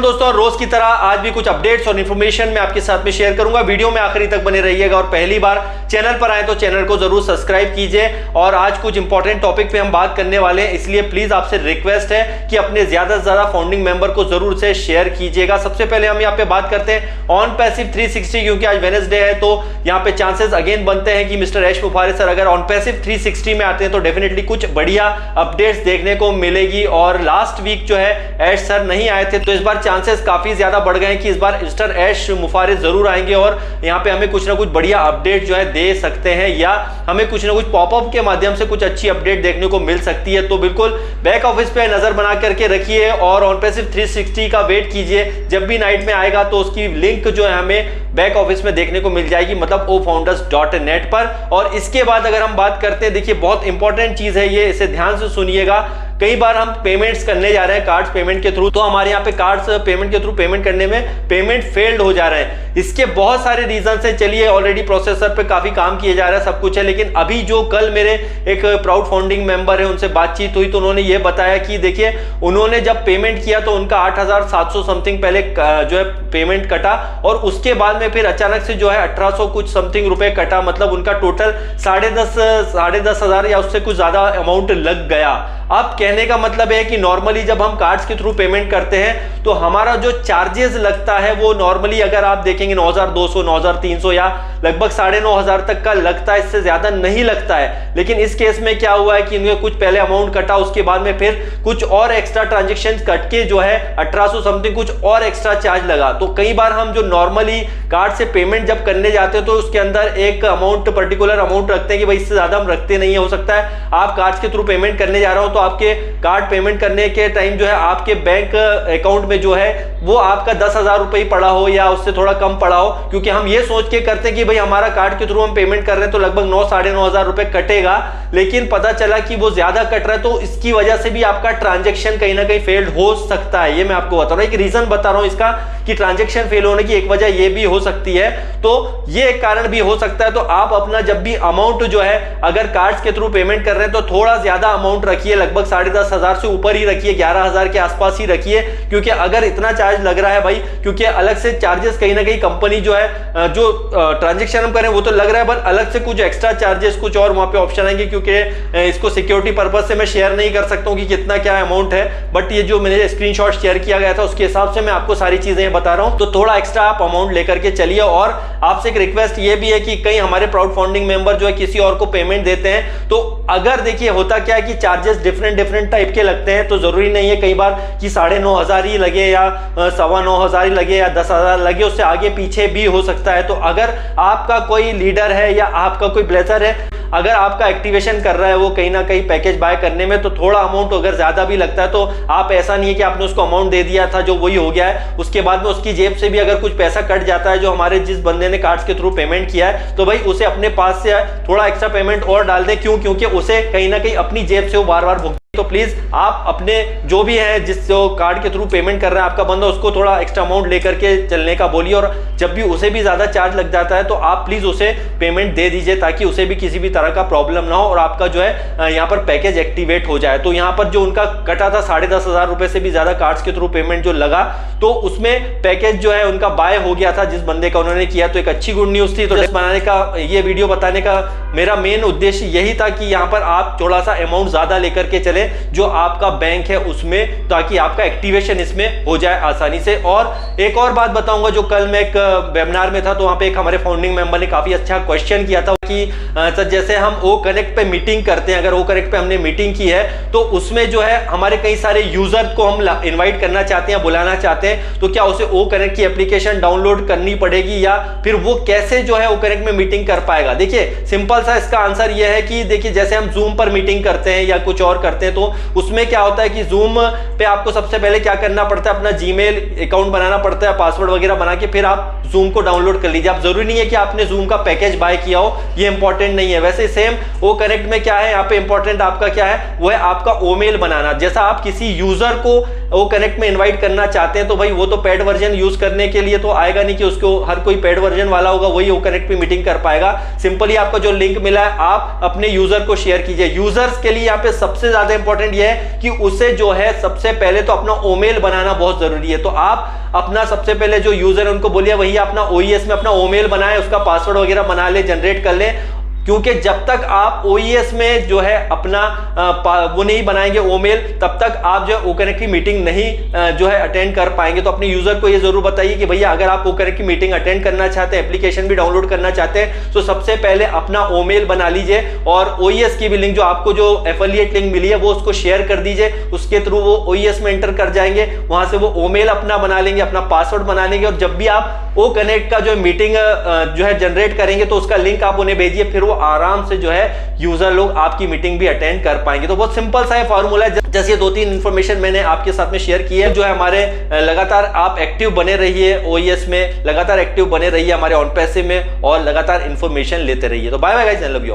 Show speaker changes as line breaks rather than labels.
दोस्तों, रोज की तरह आज भी कुछ अपडेट्स और इन्फॉर्मेशन मैं आपके साथ में शेयर करूंगा। वीडियो में आखिरी तक बने रहिएगा और पहली बार चैनल पर आए तो चैनल को जरूर सब्सक्राइब कीजिए। और आज कुछ इंपॉर्टेंट टॉपिक पे हम बात करने वाले हैं, इसलिए प्लीज आपसे रिक्वेस्ट है कि अपने ज्यादा से ज्यादा फाउंडिंग मेंबर को जरूर से शेयर कीजिएगा। सबसे पहले हम यहाँ पे बात करते हैं ऑन पैसिव 360, क्योंकि आज वेडनेसडे है तो यहाँ पे चांसेस अगेन बनते हैं कि मिस्टर ऐश मुफारिस सर अगर ऑन पैसिव 360 में आते हैं तो डेफिनेटली कुछ बढ़िया अपडेट्स देखने को मिलेगी। और लास्ट वीक जो है ऐश सर नहीं आए थे तो इस बार चांसेस काफी ज्यादा बढ़ गए हैं कि इस बार मिस्टर ऐश मुफारिस जरूर आएंगे और यहाँ पे हमें कुछ ना कुछ बढ़िया अपडेट जो है दे सकते हैं, या हमें कुछ ना कुछ पॉपअप के माध्यम से कुछ अच्छी अपडेट देखने को मिल सकती है। तो बिल्कुल बैक ऑफिस पे नजर बना करके रखिए और ऑन पैसिव 360 का वेट कीजिए। जब भी नाइट में आएगा तो उसकी लिंक जो है हमें बैक ऑफिस में देखने को मिल जाएगी, मतलब ofounders.net पर। और इसके बाद अगर हम बात करते हैं, देखिए बहुत इंपॉर्टेंट चीज है ये, इसे ध्यान से सुनिएगा। कई बार हम पेमेंट्स करने जा रहे हैं कार्ड्स पेमेंट के थ्रू, तो हमारे यहाँ पे कार्ड्स पेमेंट के थ्रू पेमेंट करने में पेमेंट फेल्ड हो जा रहे हैं। इसके बहुत सारे रीजन है। चलिए, ऑलरेडी प्रोसेसर पे काफी काम किए जा रहा है, सब कुछ है, लेकिन अभी जो कल मेरे एक प्राउड फाउंडिंग मेंबर है उनसे बातचीत हुई तो उन्होंने ये बताया कि देखिए उन्होंने जब पेमेंट किया तो उनका 8,700 समथिंग पहले जो है पेमेंट कटा और उसके बाद में फिर अचानक से जो है 1800 कुछ समथिंग रुपए कटा, मतलब उनका टोटल 10,500 या उससे कुछ ज्यादा अमाउंट लग गया। अब कहने का मतलब है कि नॉर्मली जब हम कार्ड्स के थ्रू पेमेंट करते हैं तो हमारा जो चार्जेस लगता है वो नॉर्मली अगर आप देखेंगे 9,200 9,300 या लगभग 9,500 तक का लगता है, इससे ज्यादा नहीं लगता है। लेकिन इस केस में क्या हुआ है कि इन्हें कुछ पहले अमाउंट कटा, उसके बाद में फिर कुछ और एक्स्ट्रा ट्रांजेक्शन कट के जो है 1800 समथिंग कुछ और एक्स्ट्रा चार्ज लगा। तो कई बार हम जो नॉर्मली कार्ड से पेमेंट जब करने जाते हैं तो उसके अंदर एक अमाउंट पर्टिकुलर अमाउंट रखते हैं कि भाई इससे ज्यादा हम रखते नहीं है। हो सकता है आप कार्ड्स के थ्रू पेमेंट करने जा रहे हो तो आपके कार्ड पेमेंट करने के टाइम जो है आपके बैंक अकाउंट में जो है वो आपका 10,000 रुपए ही पड़ा हो या उससे थोड़ा कम पड़ा हो, क्योंकि हम ये सोच के करते हैं कि भाई हमारा कार्ड के थ्रू हम पेमेंट कर रहे हैं तो लगभग 9,500 रुपए कटेगा, लेकिन पता चला कि वो ज्यादा कट रहा है। तो इसकी वजह से भी आपका ट्रांजेक्शन कहीं ना कहीं फेल्ड हो सकता है। ये मैं आपको बता रहा हूं, एक रीजन बता रहा हूं इसका कि ट्रांजेक्शन फेल होने की एक वजह ये भी हो सकती है, तो ये एक कारण भी हो सकता है। तो आप अपना जब भी अमाउंट जो है अगर कार्ड्स के थ्रू पेमेंट कर रहे हैं तो थोड़ा ज्यादा अमाउंट रखिए, लगभग 10,500 से ऊपर ही रखिए, 11,000 के आसपास ही रखिए, क्योंकि अगर इतना चार्ज लग रहा है भाई, क्योंकि अलग से चार्जेस कहीं ना कहीं कंपनी जो है जो ट्रांजेक्शन हम करें वो तो लग रहा है, पर अलग से कुछ एक्स्ट्रा चार्जेस कुछ और वहां पे ऑप्शन आएंगे, क्योंकि इसको सिक्योरिटी पर्पज से मैं शेयर नहीं कर सकता हूं कि कितना क्या अमाउंट है, बट ये जो मैंने स्क्रीनशॉट शेयर किया गया था उसके हिसाब से मैं आपको सारी चीजें बता रहा हूं। तो थोड़ा एक्स्ट्रा आप अमाउंट लेकर के चलिए। और आपसे एक रिक्वेस्ट ये भी है कि कई हमारे प्राउड फाउंडिंग मेंबर जो है किसी और को पेमेंट देते हैं, तो अगर देखिए होता क्या है कि चार्जेस डिफरेंट टाइप के लगते हैं, तो जरूरी नहीं है कई बार कि 9,500 ही लगे या 9,1500 ही लगे या 10,000 लगे, उससे आगे पीछे भी हो सकता है। तो अगर आपका कोई लीडर है या आपका कोई ब्लेजर है, अगर आपका एक्टिवेशन कर रहा है वो कहीं ना कहीं पैकेज बाय करने में, तो थोड़ा अमाउंट अगर ज्यादा भी लगता है तो आप ऐसा नहीं है कि आपने उसको अमाउंट दे दिया था जो वही हो गया है, उसके बाद में उसकी जेब से भी अगर कुछ पैसा कट जाता है जो हमारे जिस बंदे ने कार्ड्स के थ्रू पेमेंट किया है, तो भाई उसे अपने पास से थोड़ा एक्स्ट्रा पेमेंट और डाल दें। क्यों? क्योंकि उसे कहीं ना कहीं अपनी जेब से वो बार बार भुगते। तो प्लीज आप अपने जो भी है जिस जो कार्ड के थ्रू पेमेंट कर रहा है आपका बंदा, उसको थोड़ा एक्स्ट्रा अमाउंट लेकर के चलने का बोलिए, और जब भी उसे भी ज्यादा चार्ज लग जाता है तो आप प्लीज उसे पेमेंट दे दीजिए ताकि उसे भी किसी भी तरह का प्रॉब्लम ना हो और आपका जो है यहाँ पर पैकेज एक्टिवेट हो जाए। तो यहाँ पर जो उनका कटा था 10,500 रुपए से भी ज्यादा कार्ड्स के थ्रू पेमेंट जो लगा, तो उसमें पैकेज जो है उनका बाय हो गया था जिस बंदे का उन्होंने किया, तो एक अच्छी गुड न्यूज थी। तो बनाने का ये वीडियो बताने का मेरा मेन उद्देश्य यही था कि यहाँ पर आप थोड़ा सा अमाउंट ज्यादा लेकर के चले जो आपका बैंक है उसमें, ताकि आपका एक्टिवेशन इसमें हो जाए आसानी से। और एक और बात बताऊंगा, जो कल मैं एक वेबिनार में था तो वहां पे एक हमारे फाउंडिंग मेंबर ने काफी अच्छा क्वेश्चन किया था कि सर जैसे हम ओ कनेक्ट पे मीटिंग करते हैं, अगर ओ कनेक्ट पे हमने मीटिंग की है तो उसमें जो है हमारे कई सारे यूजर को हम इनवाइट करना चाहते हैं, बुलाना चाहते हैं, तो क्या उसे ओ कनेक्ट की एप्लीकेशन डाउनलोड करनी पड़ेगी या फिर वो कैसे जो है ओ कनेक्ट में मीटिंग कर पाएगा? देखिए सिंपल सा इसका आंसर ये है कि देखिए जैसे हम जूम पर मीटिंग करते हैं या कुछ और करते हैं, तो उसमें क्या होता है कि जूम पे आपको सबसे पहले क्या करना पड़ता है, अपना जीमेल अकाउंट बनाना पड़ता है, पासवर्ड वगैरह बना के फिर आप जूम को डाउनलोड कर लीजिए। आप जरूरी नहीं है कि आपने जूम का पैकेज बाय किया हो, ये इंपॉर्टेंट नहीं है। वैसे सेम ओ कनेक्ट में क्या है, यहाँ पे इंपॉर्टेंट आपका क्या है, वो है आपका ओमेल बनाना। जैसा आप किसी यूजर को ओ कनेक्ट में इनवाइट करना चाहते हैं तो भाई वो तो पेड वर्जन यूज करने के लिए तो आएगा नहीं कि उसको हर कोई पेड वर्जन वाला होगा वही ओ कनेक्ट पे मीटिंग कर पाएगा। सिंपली आपका जो लिंक मिला है आप अपने यूजर को शेयर कीजिए। यूजर्स के लिए यहाँ पे सबसे ज्यादा इंपॉर्टेंट यह है कि उसे जो है सबसे पहले तो अपना ओमेल बनाना बहुत जरूरी है। तो आप अपना सबसे पहले जो यूजर है उनको बोलिए वही अपना ओईएस में अपना ओमेल बनाए, उसका पासवर्ड वगैरह बना ले, जनरेट कर ले, क्योंकि जब तक आप ओईएस में जो है अपना वो नहीं बनाएंगे ओमेल, तब तक आप जो है ओकनेक्ट की मीटिंग नहीं जो है अटेंड कर पाएंगे। तो अपने यूजर को ये जरूर बताइए कि भैया अगर आप ओकनेक्ट की मीटिंग अटेंड करना चाहते हैं, एप्लीकेशन भी डाउनलोड करना चाहते हैं, तो सबसे पहले अपना ओमेल बना लीजिए और ओईएस की भी लिंक जो आपको जो एफिलिएट लिंक मिली है वो उसको शेयर कर दीजिए। उसके थ्रू वो ओईएस में एंटर कर जाएंगे, वहां से वो ओमेल अपना बना लेंगे, अपना पासवर्ड बना लेंगे, और जब भी आप ओकनेक्ट का जो मीटिंग जो है जनरेट करेंगे तो उसका लिंक आप उन्हें भेजिए, फिर वो आराम से जो है यूजर लोग आपकी मीटिंग भी अटेंड कर पाएंगे। तो बहुत सिंपल सा है फॉर्मूला है। जैसे 2-3 इंफॉर्मेशन मैंने आपके साथ में शेयर की है, जो है हमारे लगातार आप एक्टिव बने रहिए ओईएस में, लगातार एक्टिव बने रहिए हमारे ऑन पैसिव में, और लगातार इंफॉर्मेशन लेते रहिए। तो bye bye guys, I love you all.